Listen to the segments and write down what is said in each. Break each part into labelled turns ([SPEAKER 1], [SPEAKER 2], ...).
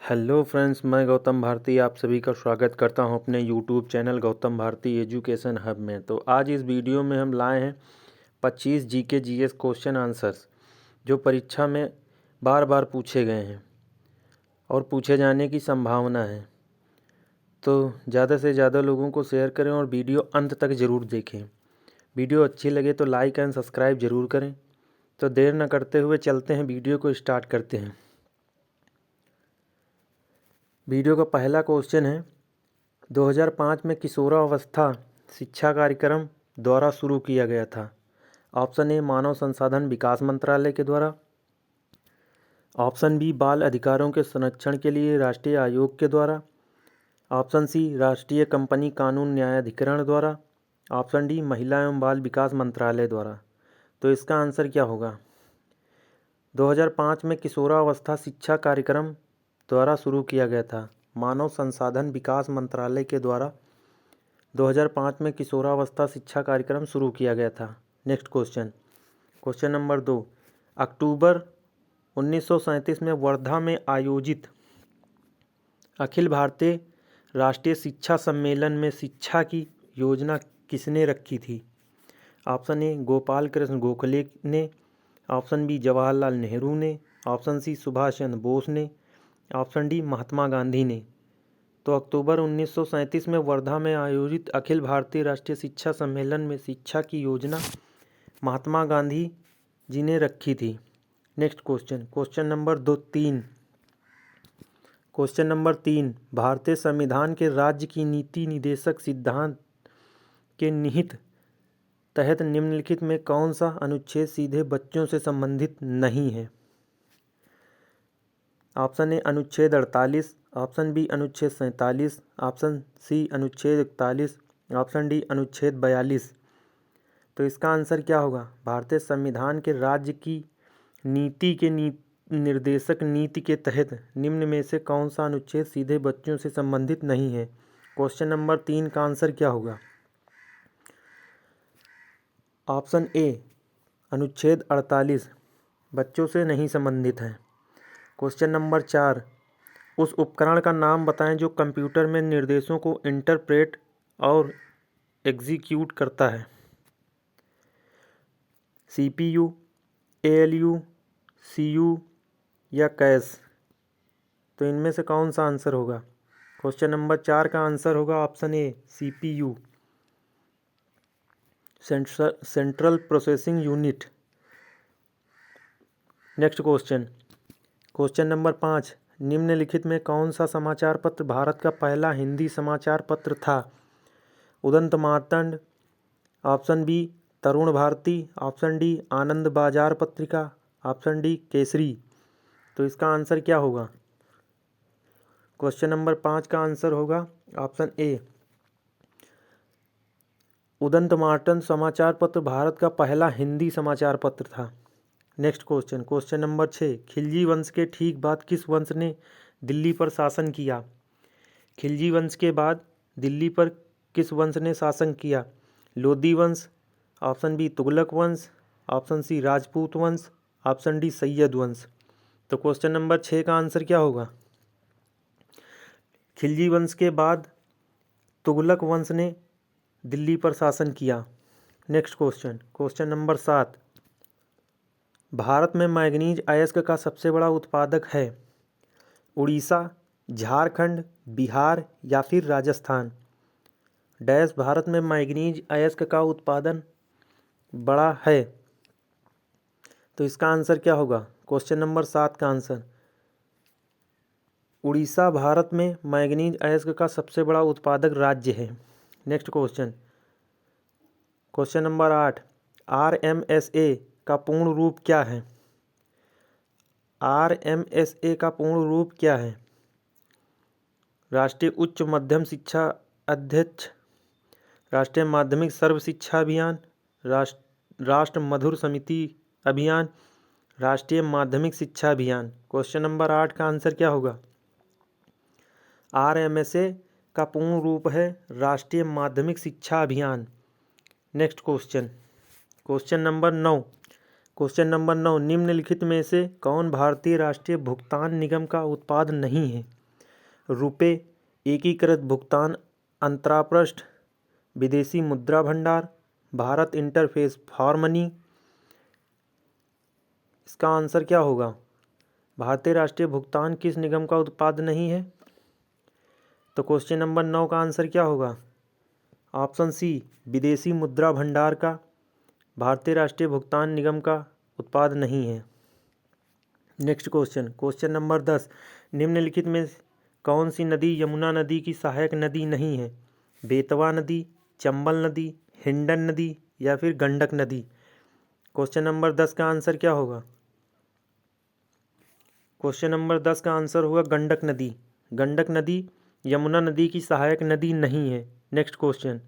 [SPEAKER 1] Hello friends, मैं गौतम भारती आप सभी का स्वागत करता हूं अपने YouTube channel Gautam Bharti education hub में। तो आज इस वीडियो में हम लाए हैं 25 जीके जीएस क्वेश्चन आंसर्स जो परीक्षा में बार बार पूछे गए हैं और पूछे जाने की संभावना है। तो ज़्यादा से ज़्यादा लोगों को शेयर करें और वीडियो अंत तक ज़रूर देखें। वीडियो अच्छी लगे तो लाइक एंड सब्सक्राइब ज़रूर करें। तो देर न करते हुए चलते हैं, वीडियो को स्टार्ट करते हैं। वीडियो का पहला क्वेश्चन है, 2005 में किशोरावस्था शिक्षा कार्यक्रम द्वारा शुरू किया गया था। ऑप्शन ए मानव संसाधन विकास मंत्रालय के द्वारा, ऑप्शन बी बाल अधिकारों के संरक्षण के लिए राष्ट्रीय आयोग के द्वारा, ऑप्शन सी राष्ट्रीय कंपनी कानून न्यायाधिकरण द्वारा, ऑप्शन डी महिला एवं बाल विकास मंत्रालय द्वारा। तो इसका आंसर क्या होगा? 2005 में किशोरावस्था शिक्षा कार्यक्रम द्वारा शुरू किया गया था। मानव संसाधन विकास मंत्रालय के द्वारा 2005 में किशोरावस्था शिक्षा कार्यक्रम शुरू किया गया था। नेक्स्ट क्वेश्चन नंबर 2, अक्टूबर 1937 में वर्धा में आयोजित अखिल भारतीय राष्ट्रीय शिक्षा सम्मेलन में शिक्षा की योजना किसने रखी थी? ऑप्शन ए गोपाल कृष्ण गोखले ने, ऑप्शन बी जवाहरलाल नेहरू ने, ऑप्शन सी सुभाष चंद्र बोस ने, ऑप्शन डी महात्मा गांधी ने। तो अक्टूबर 1937 में वर्धा में आयोजित अखिल भारतीय राष्ट्रीय शिक्षा सम्मेलन में शिक्षा की योजना महात्मा गांधी जी ने रखी थी। नेक्स्ट क्वेश्चन नंबर 3, भारतीय संविधान के राज्य की नीति निदेशक सिद्धांत के निहित तहत निम्नलिखित में कौन सा अनुच्छेद सीधे बच्चों से संबंधित नहीं है? ऑप्शन ए अनुच्छेद 48, ऑप्शन बी अनुच्छेद 47, ऑप्शन सी अनुच्छेद 41, ऑप्शन डी अनुच्छेद 42। तो इसका आंसर क्या होगा? भारतीय संविधान के राज्य की नीति के निर्देशक नीति के तहत निम्न में से कौन सा अनुच्छेद सीधे बच्चों से संबंधित नहीं है? क्वेश्चन नंबर 3 का आंसर क्या होगा? ऑप्शन ए अनुच्छेद 48 बच्चों से नहीं संबंधित है। क्वेश्चन नंबर 4, उस उपकरण का नाम बताएं जो कंप्यूटर में निर्देशों को इंटरप्रेट और एग्जीक्यूट करता है। सीपीयू, एएलयू, सीयू या कैश। तो इनमें से कौन सा आंसर होगा? क्वेश्चन नंबर 4 का आंसर होगा option A CPU, central processing unit. Next question number 5, निम्नलिखित में कौन सा समाचार पत्र भारत का पहला हिंदी समाचार पत्र था? उदंत मार्तंड, ऑप्शन बी तरुण भारती, ऑप्शन डी आनंद बाजार पत्रिका, ऑप्शन डी केसरी। तो इसका आंसर क्या होगा? क्वेश्चन नंबर 5 का आंसर होगा ऑप्शन ए उदंत मार्तंड समाचार पत्र भारत का पहला हिंदी समाचार पत्र था। नेक्स्ट क्वेश्चन नंबर 6, खिलजी वंश के ठीक बाद किस वंश ने दिल्ली पर शासन किया? खिलजी वंश के बाद दिल्ली पर किस वंश ने शासन किया? लोधी वंश, ऑप्शन बी तुगलक वंश, ऑप्शन सी राजपूत वंश, ऑप्शन डी सैयद वंश। तो क्वेश्चन नंबर 6 का आंसर क्या होगा? खिलजी वंश के बाद तुगलक वंश ने दिल्ली पर शासन किया। नेक्स्ट क्वेश्चन नंबर 7, भारत में मैंगनीज अयस्क का सबसे बड़ा उत्पादक है? उड़ीसा, झारखंड, बिहार या फिर राजस्थान। डैश भारत में मैंगनीज अयस्क का उत्पादन बड़ा है। तो इसका आंसर क्या होगा? क्वेश्चन नंबर 7 का आंसर उड़ीसा भारत में मैंगनीज अयस्क का सबसे बड़ा उत्पादक राज्य है। नेक्स्ट क्वेश्चन नंबर 8, RMSA का पूर्ण रूप क्या है? RMSA का पूर्ण रूप क्या है? राष्ट्रीय उच्च मध्यम शिक्षा अध्यक्ष, राष्ट्रीय माध्यमिक सर्व शिक्षा अभियान, राष्ट्र मधुर समिति अभियान, राष्ट्रीय माध्यमिक शिक्षा अभियान। क्वेश्चन नंबर 8 का आंसर क्या होगा? RMSA का पूर्ण रूप है राष्ट्रीय माध्यमिक शिक्षा अभियान। Next question number 9, question number 9, निम्नलिखित में से कौन भारतीय राष्ट्रीय भुगतान निगम का उत्पाद नहीं है? रुपए, एकीकृत भुगतान अंतरपृष्ठ, विदेशी मुद्रा भंडार, भारत इंटरफेस फॉर मनी। इसका आंसर क्या होगा? भारतीय राष्ट्रीय भुगतान किस निगम का उत्पाद नहीं है? तो क्वेश्चन नंबर 9 का आंसर क्या होगा? ऑप्शन सी, विदेशी मुद्रा भंडार का भारतीय राष्ट्रीय भुगतान निगम का उत्पाद नहीं है। नेक्स्ट क्वेश्चन, क्वेश्चन नंबर 10, निम्नलिखित में कौन सी नदी यमुना नदी की सहायक नदी नहीं है? बेतवा नदी, चंबल नदी, हिंडन नदी या फिर गंडक नदी। क्वेश्चन नंबर 10 का आंसर क्या होगा? क्वेश्चन नंबर 10 का आंसर होगा गंडक नदी। गंडक नदी यमुना नदी की सहायक नदी नहीं है। Next question,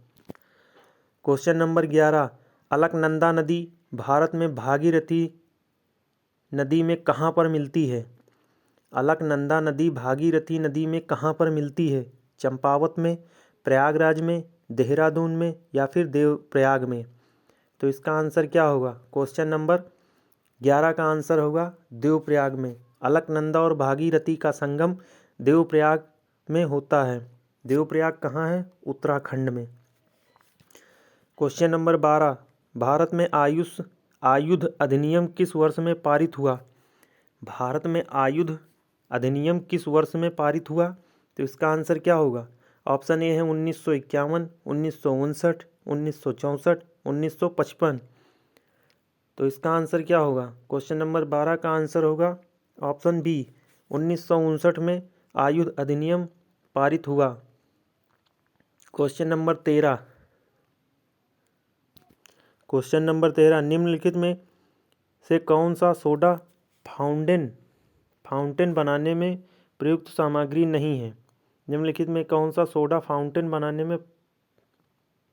[SPEAKER 1] question number 11, Alaknanda नदी भारत में भागीरथी नदी में कहाँ पर मिलती है? अलकनंदा नदी भागीरथी नदी में कहाँ पर मिलती है? चंपावत में, प्रयागराज में, देहरादून में या फिर देवप्रयाग में। तो इसका आंसर क्या होगा? क्वेश्चन नंबर 11 का आंसर होगा देवप्रयाग में। अलकनंदा और भागीरथी का संगम देवप्रयाग में होता है। देवप्रयाग कहाँ है? उत्तराखंड में। क्वेश्चन नंबर 12, भारत में आयुध अधिनियम किस वर्ष में पारित हुआ? भारत में आयुध अधिनियम किस वर्ष में पारित हुआ? तो इसका आंसर क्या होगा? ऑप्शन ए है 1951, 1959, 1964, 1955। तो इसका आंसर क्या होगा? क्वेश्चन नंबर 12 का आंसर होगा ऑप्शन बी, 1959 में आयुध अधिनियम पारित हुआ। क्वेश्चन नंबर 13, क्वेश्चन नंबर 13, निम्नलिखित में से कौन सा सोडा फाउंटेन बनाने में प्रयुक्त सामग्री नहीं है? निम्नलिखित में कौन सा सोडा फाउंटेन बनाने में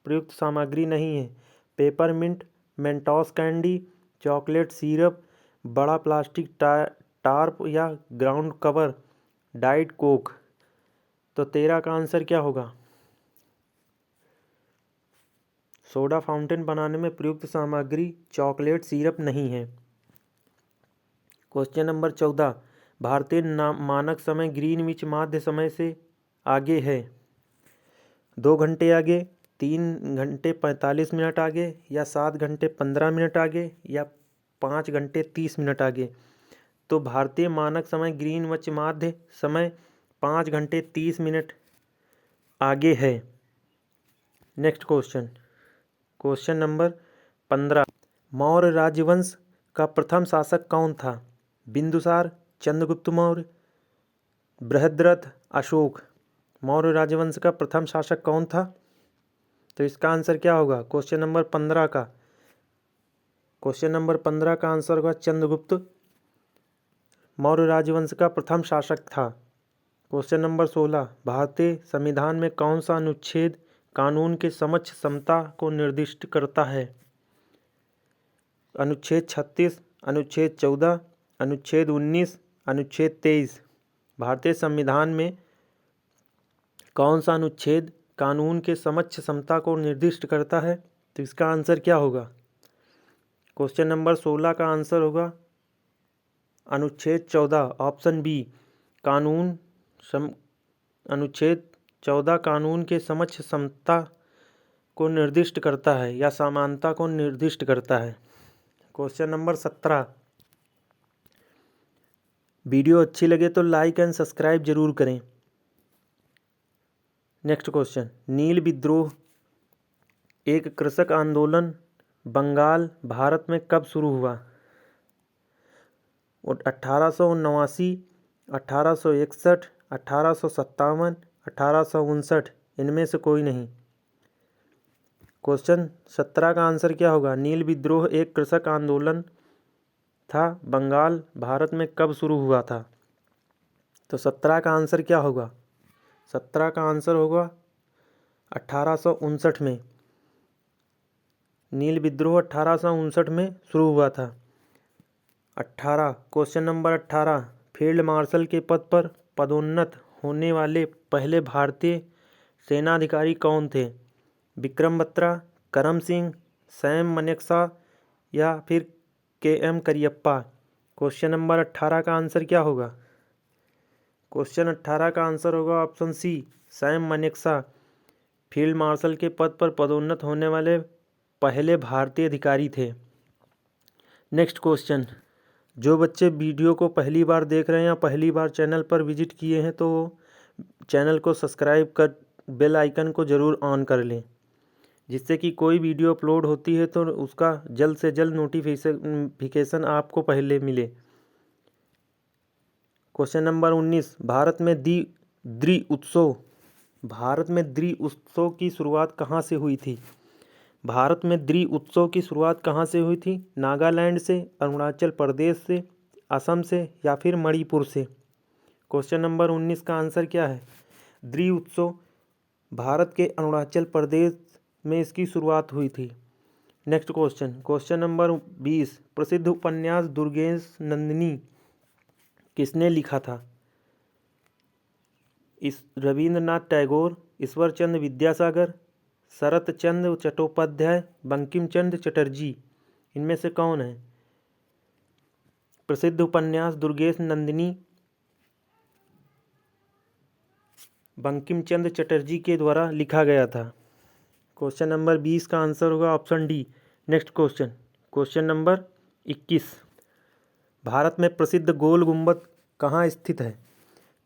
[SPEAKER 1] प्रयुक्त सामग्री नहीं है? Peppermint, Mentos candy, chocolate syrup, बड़ा प्लास्टिक टार्प या ग्राउंड कवर, डाइट कोक। तो 13 का आंसर क्या होगा? सोडा फाउंटेन बनाने में प्रयुक्त सामग्री चॉकलेट सिरप नहीं है। क्वेश्चन नंबर 14, भारतीय मानक समय ग्रीनविच माध्य समय से आगे है? 2 घंटे आगे, 3 घंटे 45 मिनट आगे या 7 घंटे 15 मिनट आगे या 5 घंटे 30 मिनट आगे। तो भारतीय मानक समय ग्रीनविच माध्य समय 5 घंटे 30 मिनट आगे है। Next question, question number 15, Maurya राजवंश का प्रथम शासक कौन था? बिंदुसार, चंद्रगुप्त मौर्य, बृहद्रथ, अशोक। मौर्य राजवंश का प्रथम शासक कौन था? तो इसका आंसर क्या होगा? क्वेश्चन नंबर 15 का आंसर होगा चंद्रगुप्त मौर्य राजवंश का प्रथम शासक था। क्वेश्चन नंबर 16, भारतीय संविधान में कौन सा अनुच्छेद कानून के समक्ष समता को निर्दिष्ट करता है? अनुच्छेद 36, अनुच्छेद 14, अनुच्छेद 19, अनुच्छेद 23। भारतीय संविधान में कौन सा अनुच्छेद कानून के समक्ष समता को निर्दिष्ट करता है? तो इसका आंसर क्या होगा? क्वेश्चन नंबर 16 का आंसर होगा अनुच्छेद 14, ऑप्शन बी। अनुच्छेद 14 कानून के समक्ष समता को निर्दिष्ट करता है या समानता को निर्दिष्ट करता है। क्वेश्चन नंबर 17, वीडियो अच्छी लगे तो लाइक एंड सब्सक्राइब जरूर करें। नेक्स्ट क्वेश्चन, नील विद्रोह एक कृषक आंदोलन बंगाल भारत में कब शुरू हुआ? 1879, 1861, 1857, 1859। इनमें से कोई नहीं। क्वेश्चन 17 का आंसर क्या होगा? नील विद्रोह एक कृषक आंदोलन था बंगाल भारत में कब शुरू हुआ था? तो 17 का आंसर क्या होगा? 17 का आंसर होगा 1859 में। नील विद्रोह 1859 में शुरू हुआ था। 18, क्वेश्चन नंबर 18, फील्ड मार्शल के पद पर पदोन्नत होने वाले पहले भारतीय सेनाधिकारी कौन थे? विक्रम बत्रा, करम सिंह, सैम मानेकशॉ या फिर के.एम. करियप्पा। क्वेश्चन नंबर 18 का आंसर क्या होगा? क्वेश्चन 18 का आंसर होगा option C, Sam Manekshaw field marshal के पद पर पदोन्नत होने वाले पहले भारतीय अधिकारी थे। नेक्स्ट क्वेश्चन, जो बच्चे वीडियो को पहली बार देख रहे हैं या पहली बार चैनल पर विजिट किए हैं तो चैनल को सब्सक्राइब कर बेल आइकन को ज़रूर ऑन कर लें, जिससे कि कोई वीडियो अपलोड होती है तो उसका जल्द से जल्द नोटिफिकेशन आपको पहले मिले। क्वेश्चन नंबर 19, भारत में द्विउत्सव की शुरुआत कहाँ से हुई थी? भारत में द्विउत्सव की शुरुआत कहाँ से हुई थी? नागालैंड से, अरुणाचल प्रदेश से, असम से या फिर मणिपुर से? क्वेश्चन नंबर 19 का आंसर क्या है? द्विउत्सव भारत के अरुणाचल प्रदेश में इसकी शुरुआत हुई थी। नेक्स्ट क्वेश्चन, क्वेश्चन नंबर 20, प्रसिद्ध उपन्यास दुर्गेश नंदिनी किसने लिखा था? रविंद्रनाथ टैगोर, ईश्वरचंद्र विद्यासागर, शरत चंद्र चट्टोपाध्याय, बंकिम चंद्र चटर्जी, इनमें से कौन है? प्रसिद्ध उपन्यास दुर्गेश नंदिनी बंकिम चंद्र चटर्जी के द्वारा लिखा गया था। क्वेश्चन नंबर 20 का आंसर होगा option D. Next question, question number 21, Bharat में प्रसिद्ध गोल गुंबद कहाँ स्थित है?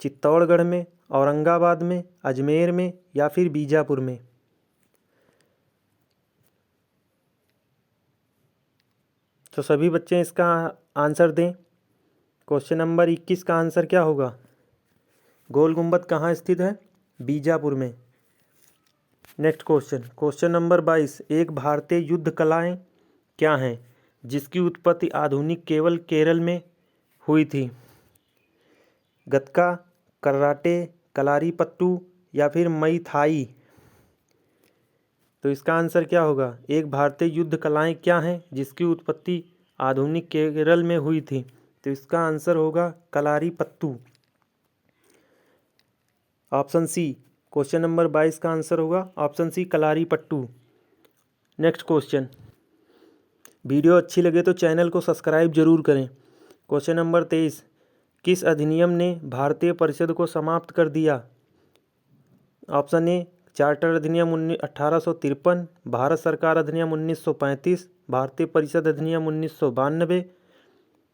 [SPEAKER 1] चित्तौड़गढ़ में, औरंगाबाद में, अजमेर में या फिर बीजापुर में? तो सभी बच्चे इसका आंसर दें। क्वेश्चन नंबर 21 का आंसर क्या होगा? गोल गुंबद कहाँ स्थित है? बीजापुर में। नेक्स्ट क्वेश्चन, क्वेश्चन नंबर 22, एक भारतीय युद्ध कलाएं क्या हैं जिसकी उत्पत्ति आधुनिक केवल केरल में हुई थी? गतका, कराटे, कलारीपट्टू या फिर मई थाई? तो इसका आंसर क्या होगा? एक भारतीय युद्ध कलाएं क्या हैं जिसकी उत्पत्ति आधुनिक केरल में हुई थी? तो इसका आंसर होगा Kalaripayattu, option C. Question number 22 का आंसर होगा option C, Kalaripayattu. Next question, video अच्छी लगे तो चैनल को सब्सक्राइब जरूर करें। क्वेश्चन नंबर 23, किस अधिनियम ने भारतीय परिषद को समाप्त कर दिया? ऑप्शन ए, चार्टर अधिनियम 1853, भारत सरकार अधिनियम 1935, भारतीय परिषद अधिनियम 1992,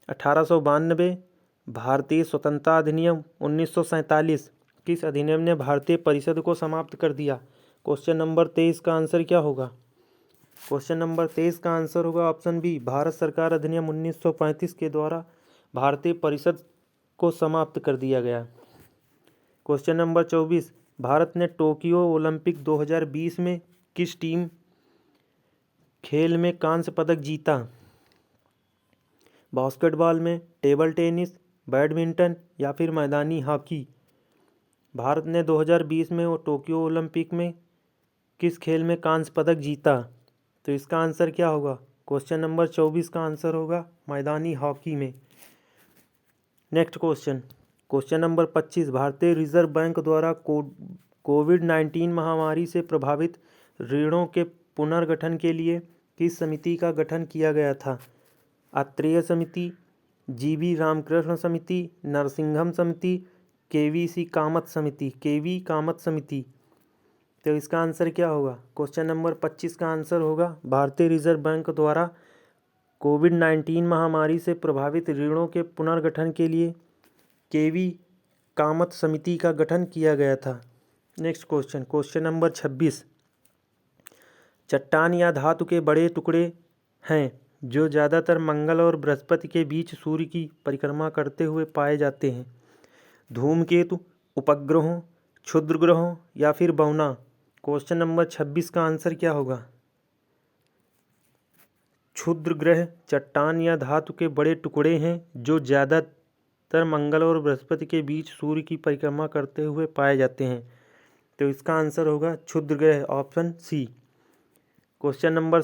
[SPEAKER 1] 1892, भारतीय स्वतंत्रता अधिनियम 1947। किस अधिनियम ने भारतीय परिषद को समाप्त कर दिया? क्वेश्चन नंबर 23 का आंसर क्या होगा? क्वेश्चन नंबर 23 का आंसर होगा ऑप्शन बी, भारत सरकार अधिनियम 1935 के द्वारा भारतीय परिषद को समाप्त कर दिया गया। क्वेश्चन नंबर 24, भारत ने टोक्यो ओलंपिक 2020 में किस टीम खेल में कांस्य पदक जीता? बास्केटबॉल में, टेबल टेनिस, बैडमिंटन या फिर मैदानी हॉकी? भारत ने 2020 में टोक्यो ओलंपिक में किस खेल में कांस्य पदक जीता? तो इसका आंसर क्या होगा? क्वेश्चन नंबर 24 का आंसर होगा मैदानी हॉकी में। नेक्स्ट क्वेश्चन, क्वेश्चन नंबर 25, भारतीय रिजर्व बैंक द्वारा कोविड-19 महामारी से प्रभावित ऋणों के पुनर्गठन के लिए किस समिति का गठन किया गया था? आत्रेय समिति, जीवी रामकृष्ण समिति, नरसिंघम समिति, केवी कामत समिति? तो इसका आंसर क्या होगा? क्वेश्चन नंबर 25 का आंसर होगा भारतीय रिजर्व बैंक द्वारा कोविड-19 महामारी से प्रभावित ऋणों के पुनर्गठन के लिए केवी कामत समिति का गठन किया गया था। नेक्स्ट क्वेश्चन, क्वेश्चन नंबर 26, चट्टान या धातु के बड़े टुकड़े हैं जो ज़्यादातर मंगल और बृहस्पति के बीच सूर्य की परिक्रमा करते हुए पाए जाते हैं? धूमकेतु, उपग्रहों, क्षुद्र ग्रहों या फिर बौना? क्वेश्चन नंबर 26 का आंसर क्या होगा? क्षुद्र ग्रह चट्टान या धातु के बड़े टुकड़े हैं जो ज़्यादातर मंगल और बृहस्पति के बीच सूर्य की परिक्रमा करते हुए पाए जाते हैं। तो इसका आंसर होगा क्षुद्र ग्रह, option C. Question number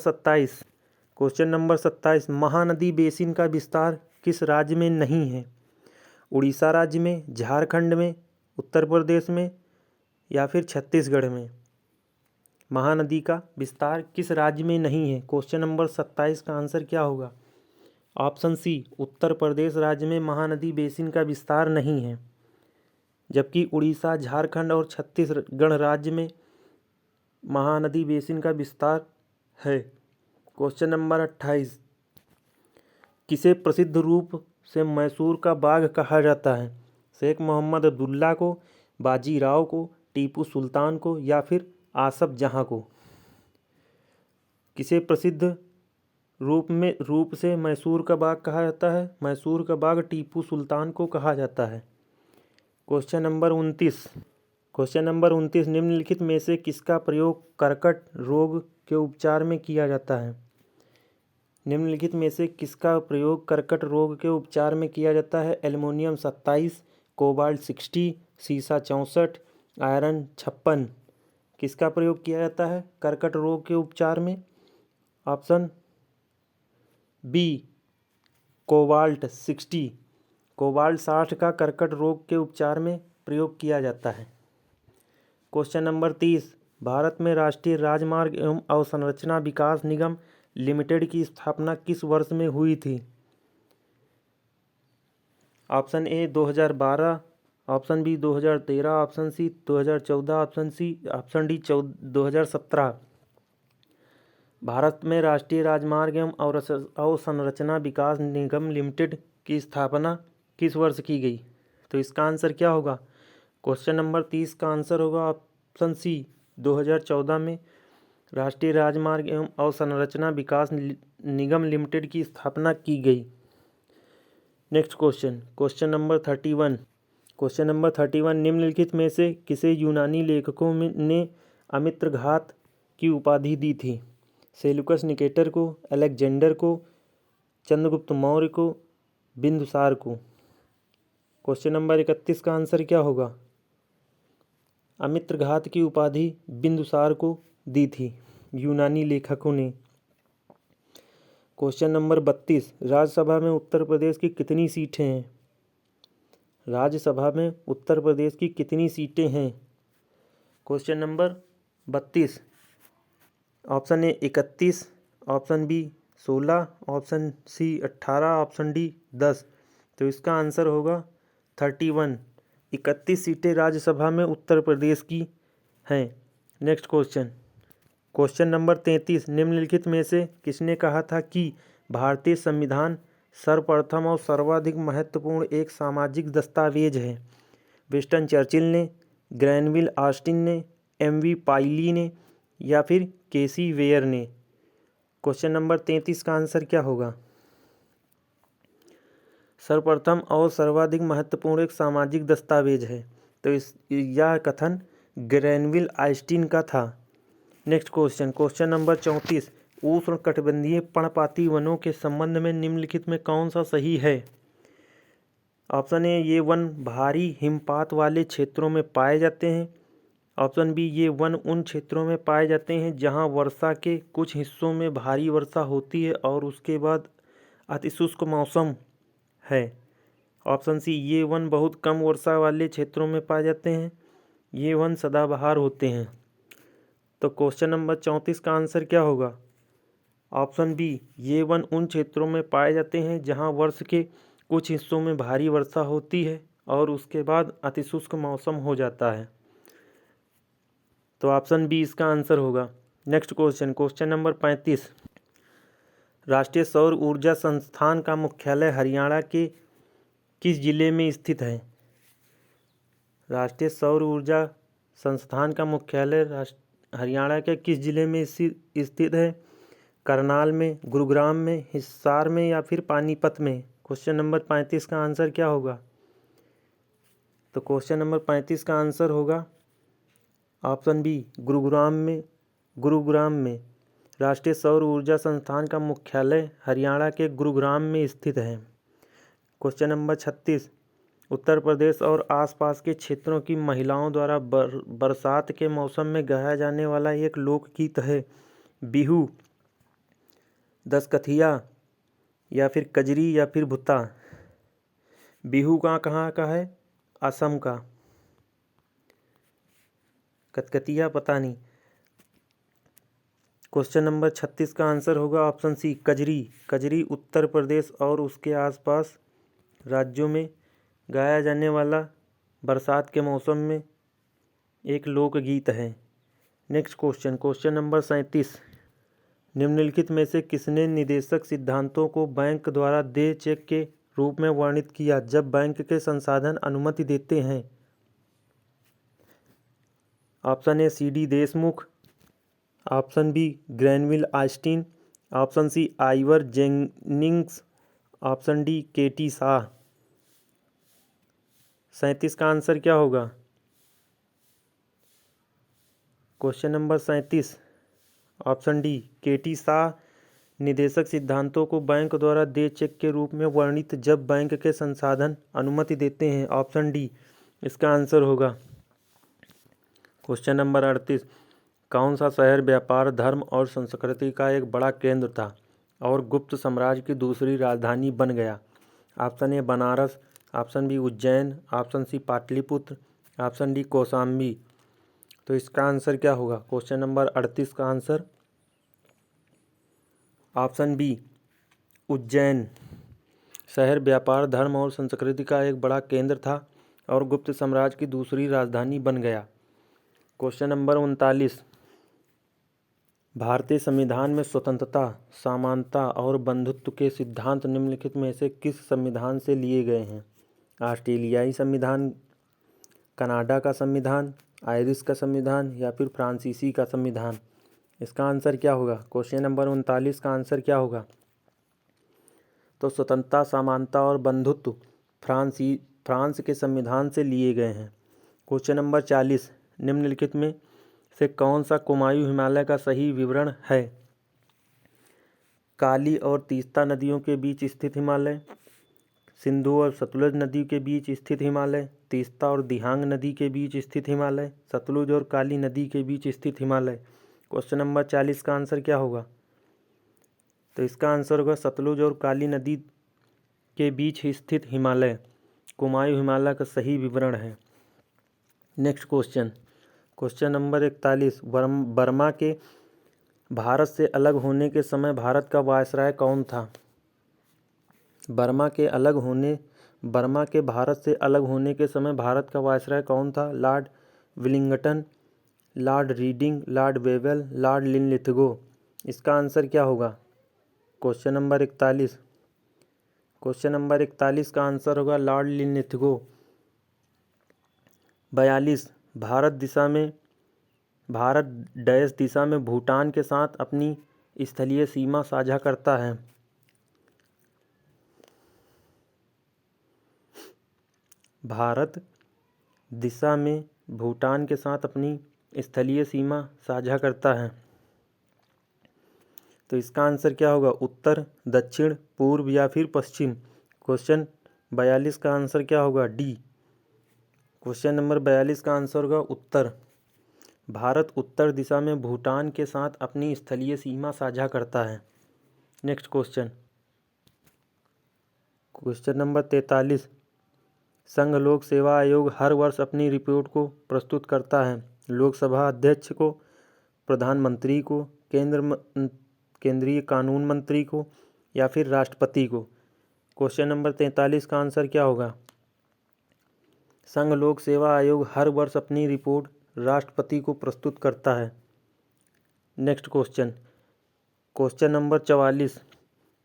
[SPEAKER 1] 27, Mahanadi basin का विस्तार किस राज्य में नहीं है? उड़ीसा राज्य में, झारखंड में, उत्तर प्रदेश में या फिर छत्तीसगढ़ में? महानदी का विस्तार किस राज्य में नहीं है? क्वेश्चन नंबर 27 का आंसर क्या होगा? ऑप्शन सी, उत्तर प्रदेश राज्य में महानदी बेसिन का विस्तार नहीं है, जबकि उड़ीसा, झारखंड और छत्तीसगढ़ राज्य में महानदी बेसिन का विस्तार है। क्वेश्चन नंबर 28, किसे प्रसिद्ध रूप से मैसूर का बाघ कहा जाता है? शेख मोहम्मद अब्दुल्ला को, बाजीराव को, टीपू सुल्तान को या फिर आसफ जहाँ को? किसे प्रसिद्ध रूप से मैसूर का बाघ कहा जाता है? मैसूर का बाघ टीपू सुल्तान को कहा जाता है। क्वेश्चन नंबर 29, निम्नलिखित में से किसका प्रयोग कर्कट रोग के उपचार में किया जाता है? निम्नलिखित में से किसका प्रयोग कर्कट रोग के उपचार में किया जाता है? एल्युमिनियम 27, कोबाल्ट 60, सीसा 64, आयरन 56। किसका प्रयोग किया जाता है कर्कट रोग के उपचार में? Option B, cobalt 60। कोबाल्ट 60 का कर्कट रोग के उपचार में प्रयोग किया जाता है। क्वेश्चन नंबर 30, भारत में राष्ट्रीय राजमार्ग एवं अवसंरचना विकास निगम लिमिटेड की स्थापना किस वर्ष में हुई थी? Option A 2012, option B 2013, option C 2014, option D 2017। Bharat में राष्ट्रीय राजमार्ग एवं अवसंरचना विकास निगम लिमिटेड की स्थापना किस वर्ष की गई? तो इसका आंसर क्या होगा? क्वेश्चन नंबर 30 का आंसर होगा ऑप्शन सी, 2014 में राष्ट्रीय राजमार्ग एवं अवसंरचना विकास निगम लिमिटेड की स्थापना की गई। नेक्स्ट क्वेश्चन नंबर 31, निम्नलिखित में से किसे यूनानी लेखकों ने अमित्रघात की उपाधि दी थी? सेलुकस निकेटर को, अलेक्जेंडर को, चंद्रगुप्त मौर्य को, बिंदुसार को? क्वेश्चन नंबर 31 का आंसर क्या होगा? अमित्रघात की उपाधि बिंदुसार को दी थी यूनानी लेखकों ने। क्वेश्चन नंबर 32, राज्यसभा में उत्तर प्रदेश की कितनी सीटें हैं? राज्यसभा में उत्तर प्रदेश की कितनी सीटें हैं? Question number 32, option A 31, option B 16, option C 18, option D 10। तो इसका आंसर होगा 31। 31 सीटें राज्यसभा में उत्तर प्रदेश की हैं। नेक्स्ट क्वेश्चन नंबर 33, निम्नलिखित में से किसने कहा था कि भारतीय संविधान सर्वप्रथम और सर्वाधिक महत्वपूर्ण एक सामाजिक दस्तावेज है? विंस्टन चर्चिल ने, ग्रैनविल ऑस्टिन ने, एमवी पाइली ने या फिर केसी वेयर ने? क्वेश्चन नंबर 33 का आंसर क्या होगा? सर्वप्रथम और सर्वाधिक महत्वपूर्ण एक सामाजिक दस्तावेज है, तो यह कथन ग्रैनविल ऑस्टिन का था। नेक्स्ट क्वेश्चन नंबर 34, उष्णकटिबंधीय पर्णपाती वनों के संबंध में निम्नलिखित में कौन सा सही है? ऑप्शन ए, ये वन भारी हिमपात वाले क्षेत्रों में पाए जाते हैं। ऑप्शन बी, ये वन उन क्षेत्रों में पाए जाते हैं जहां वर्षा के कुछ हिस्सों में भारी वर्षा होती है और उसके बाद अतिशुष्क मौसम है। ऑप्शन सी, ये वन बहुत कम वर्षा वाले क्षेत्रों में पाए जाते हैं। ये वन सदाबहार होते हैं। तो क्वेश्चन नंबर 34 का आंसर क्या होगा? ऑप्शन बी, ये वन उन क्षेत्रों में पाए जाते हैं जहां वर्ष के कुछ हिस्सों में भारी वर्षा होती है और उसके बाद अतिशुष्क मौसम हो जाता है। तो ऑप्शन बी इसका आंसर होगा। नेक्स्ट क्वेश्चन नंबर 35, राष्ट्रीय सौर ऊर्जा संस्थान का मुख्यालय हरियाणा के किस जिले में स्थित है? राष्ट्रीय सौर ऊर्जा संस्थान का मुख्यालय हरियाणा के किस जिले में स्थित है? करनाल में, गुरुग्राम में, हिसार में या फिर पानीपत में? क्वेश्चन नंबर 35 का आंसर क्या होगा? तो क्वेश्चन नंबर 35 का आंसर होगा ऑप्शन बी, गुरुग्राम में राष्ट्रीय सौर ऊर्जा संस्थान का मुख्यालय हरियाणा के गुरुग्राम में स्थित है। क्वेश्चन नंबर 36, उत्तर प्रदेश और आसपास के क्षेत्रों की महिलाओं द्वारा बरसात के मौसम में गाया जाने वाला एक लोकगीत है। बिहू, दशकथिया या फिर कजरी या फिर भुत्ता? बिहू कहाँ का है? असम का। कथकतिया पता नहीं। क्वेश्चन नंबर 36 का आंसर होगा ऑप्शन सी कजरी। कजरी उत्तर प्रदेश और उसके आसपास राज्यों में गाया जाने वाला बरसात के मौसम में एक लोकगीत है। नेक्स्ट क्वेश्चन, क्वेश्चन नंबर 37, निम्नलिखित में से किसने निदेशक सिद्धांतों को बैंक द्वारा देय चेक के रूप में वर्णित किया जब बैंक के संसाधन अनुमति देते हैं? Option A C D Deshmukh, option B Granville Austin, option C Ivor Jennings, option D K T Shah. 37 का आंसर क्या होगा? Question number 37 option D K T Shah निदेशक सिद्धांतों को बैंक द्वारा देय चेक के रूप में वर्णित जब बैंक के संसाधन अनुमति देते हैं। ऑप्शन डी इसका आंसर होगा। क्वेश्चन नंबर 38, कौन सा शहर व्यापार, धर्म और संस्कृति का एक बड़ा केंद्र था और गुप्त साम्राज्य की दूसरी राजधानी बन गया? Option A Banaras, option B Ujjain, option C Pataliputra, option D Kaushambi. तो इसका आंसर क्या होगा? क्वेश्चन नंबर 38 का आंसर ऑप्शन बी उज्जैन शहर व्यापार, धर्म और संस्कृति का एक बड़ा केंद्र था और गुप्त साम्राज्य की दूसरी राजधानी बन गया। क्वेश्चन नंबर 39, भारतीय संविधान में स्वतंत्रता, समानता और बंधुत्व के सिद्धांत निम्नलिखित में से किस संविधान से लिए गए हैं? ऑस्ट्रेलियाई संविधान, कनाडा का संविधान, आयरिश का संविधान या फिर फ्रांसीसी का संविधान? इसका आंसर क्या होगा? क्वेश्चन नंबर 39 का आंसर क्या होगा? तो स्वतंत्रता, समानता और बंधुत्व फ्रांस के संविधान से लिए गए हैं। क्वेश्चन नंबर 40, निम्नलिखित में से कौन सा कुमायूं हिमालय का सही विवरण है? काली और तीस्ता नदियों के बीच स्थित हिमालय, सिंधु और सतलुज नदी के बीच स्थित हिमालय, तीस्ता और दिहांग नदी के बीच स्थित हिमालय, सतलुज और काली नदी के बीच स्थित हिमालय। क्वेश्चन नंबर 40 का आंसर क्या होगा? तो इसका आंसर होगा सतलुज और काली नदी के बीच स्थित हिमालय कुमायूं हिमालय का सही विवरण है। Next question, question number 41, Burma के भारत से अलग होने के समय भारत का वायसराय कौन था? बर्मा के भारत से अलग होने के समय भारत का वायसराय कौन था? Lord Willingdon, Lord reading, Lord Wavell, Lord Linlithgow. इसका आंसर क्या होगा? क्वेश्चन नंबर 41, क्वेश्चन नंबर 41 का आंसर होगा लॉर्ड लिनलिथगो। 42, भारत डैश दिशा में भूटान के साथ अपनी स्थलीय सीमा साझा करता है? भारत दिशा में भूटान के साथ अपनी स्थलीय सीमा साझा करता है। तो इसका आंसर क्या होगा? उत्तर, दक्षिण, पूर्व या फिर पश्चिम? क्वेश्चन 42 का आंसर क्या होगा? डी। क्वेश्चन नंबर 42 का आंसर होगा उत्तर। भारत उत्तर दिशा में भूटान के साथ अपनी स्थलीय सीमा साझा करता है। नेक्स्ट क्वेश्चन, क्वेश्चन नंबर 43, संघ लोक सेवा आयोग हर वर्ष अपनी रिपोर्ट को प्रस्तुत करता है लोकसभा अध्यक्ष को, प्रधानमंत्री को, केंद्रीय कानून मंत्री को या फिर राष्ट्रपति को? क्वेश्चन नंबर 43 का आंसर क्या होगा? संघ लोक सेवा आयोग हर वर्ष अपनी रिपोर्ट राष्ट्रपति को प्रस्तुत करता है। नेक्स्ट क्वेश्चन, क्वेश्चन नंबर 44,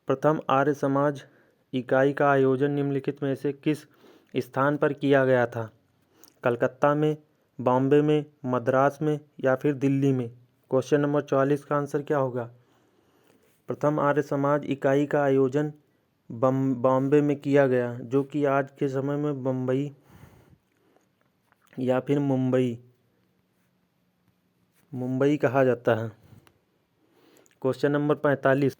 [SPEAKER 1] प्रथम आर्य समाज इकाई का आयोजन निम्नलिखित में से किस स्थान पर किया गया था? कलकत्ता में, बॉम्बे में, मद्रास में या फिर दिल्ली में? क्वेश्चन नंबर 44 का आंसर क्या होगा? प्रथम आर्य समाज इकाई का आयोजन बॉम्बे में किया गया, जो कि आज के समय में बम्बई या फिर मुंबई कहा जाता है। क्वेश्चन नंबर 45,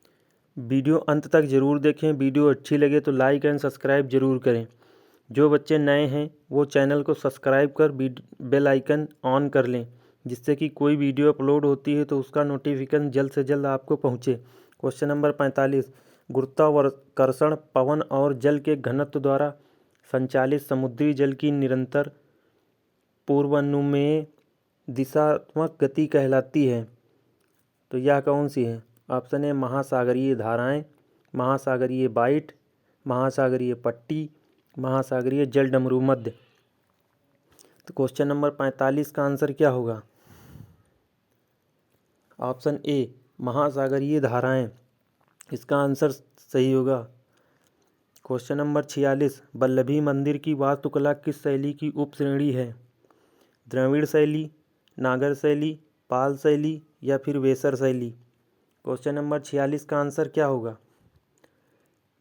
[SPEAKER 1] वीडियो अंत तक ज़रूर देखें। वीडियो अच्छी लगे तो लाइक एंड सब्सक्राइब ज़रूर करें। जो बच्चे नए हैं वो चैनल को सब्सक्राइब कर बेल आइकन ऑन कर लें, जिससे कि कोई वीडियो अपलोड होती है तो उसका नोटिफिकेशन जल्द से जल्द आपको पहुँचे। क्वेश्चन नंबर 45, गुरुत्वाकर्षण पवन और जल के घनत्व द्वारा संचालित समुद्री जल की निरंतर पूर्वानुमेय दिशात्मक गति कहलाती है। तो यह कौन सी है? ऑप्शन ए महासागरीय धाराएं, महासागरीय बाइट, महासागरीय पट्टी, महासागरीय जलडमरू मध्य। तो क्वेश्चन नंबर 45 का आंसर क्या होगा? ऑप्शन ए महासागरीय धाराएं, इसका आंसर सही होगा। क्वेश्चन नंबर 46, वल्लभी मंदिर की वास्तुकला किस शैली की उपश्रेणी है? द्रविड़ शैली, नागर शैली, पाल शैली या फिर वेसर शैली? क्वेश्चन नंबर 46 का आंसर क्या होगा?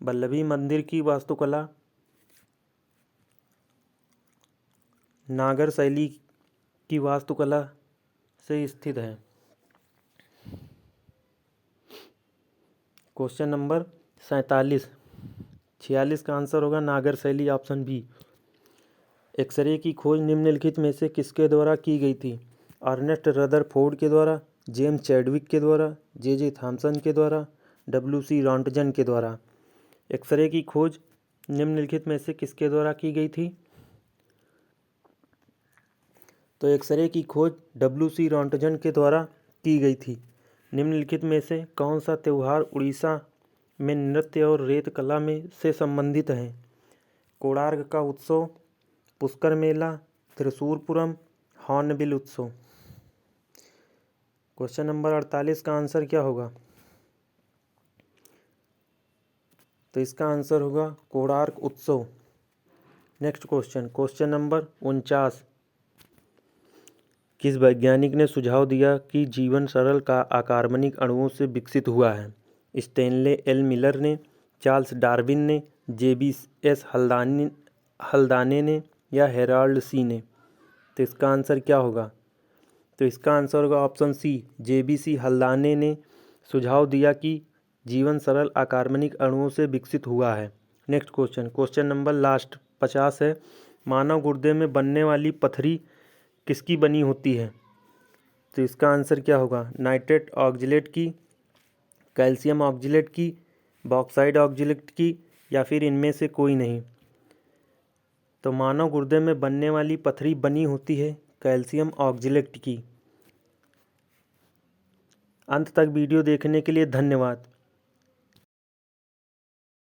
[SPEAKER 1] वल्लभी मंदिर की वास्तुकला नागर शैली की वास्तुकला से स्थित है। क्वेश्चन नंबर 47, 46 का आंसर होगा नागर शैली, ऑप्शन बी। एक्सरे की खोज निम्नलिखित में से किसके द्वारा की गई थी? अर्नेस्ट रदरफोर्ड के द्वारा, जेम्स चैडविक के द्वारा, जे थॉमसन के द्वारा, डब्ल्यू.सी. रॉन्टजन के द्वारा। एक्सरे की खोज निम्नलिखित में से किसके द्वारा की गई थी? तो एक्सरे की खोज डब्ल्यू.सी. रॉन्टजन के द्वारा की गई थी। निम्नलिखित में से कौन सा त्यौहार उड़ीसा में नृत्य और रेत कला में से संबंधित है? कोणार्क का उत्सव, पुष्कर मेला, त्रिशूरपुरम, हॉर्नबिल उत्सव। क्वेश्चन नंबर 48 का आंसर क्या होगा? तो इसका आंसर होगा कोणार्क उत्सव। नेक्स्ट क्वेश्चन, क्वेश्चन नंबर 49, किस वैज्ञानिक ने सुझाव दिया कि जीवन सरल का अकार्बनिक अणुओं से विकसित हुआ है? स्टेनले एल मिलर ने, चार्ल्स डार्विन ने, जे.बी.एस. हल्दाने ने या हेराल्ड सी ने? तो इसका आंसर क्या होगा? तो इसका आंसर होगा ऑप्शन सी, जे.बी.सी. हल्दाने ने सुझाव दिया कि जीवन सरल अकार्बनिक अणुओं से विकसित हुआ है। Next question, question number last 50 है, मानव गुर्दे में बनने वाली पथरी किसकी बनी होती है? तो इसका आंसर क्या होगा? नाइट्रेट ऑक्जेलेट की, कैल्शियम ऑक्जेलेट की, बॉक्साइड ऑक्जेलेट की या फिर इनमें से कोई नहीं? तो मानव गुर्दे में बनने वाली पथरी बनी होती है कैल्शियम ऑक्जेलेट की। अंत तक वीडियो देखने के लिए धन्यवाद।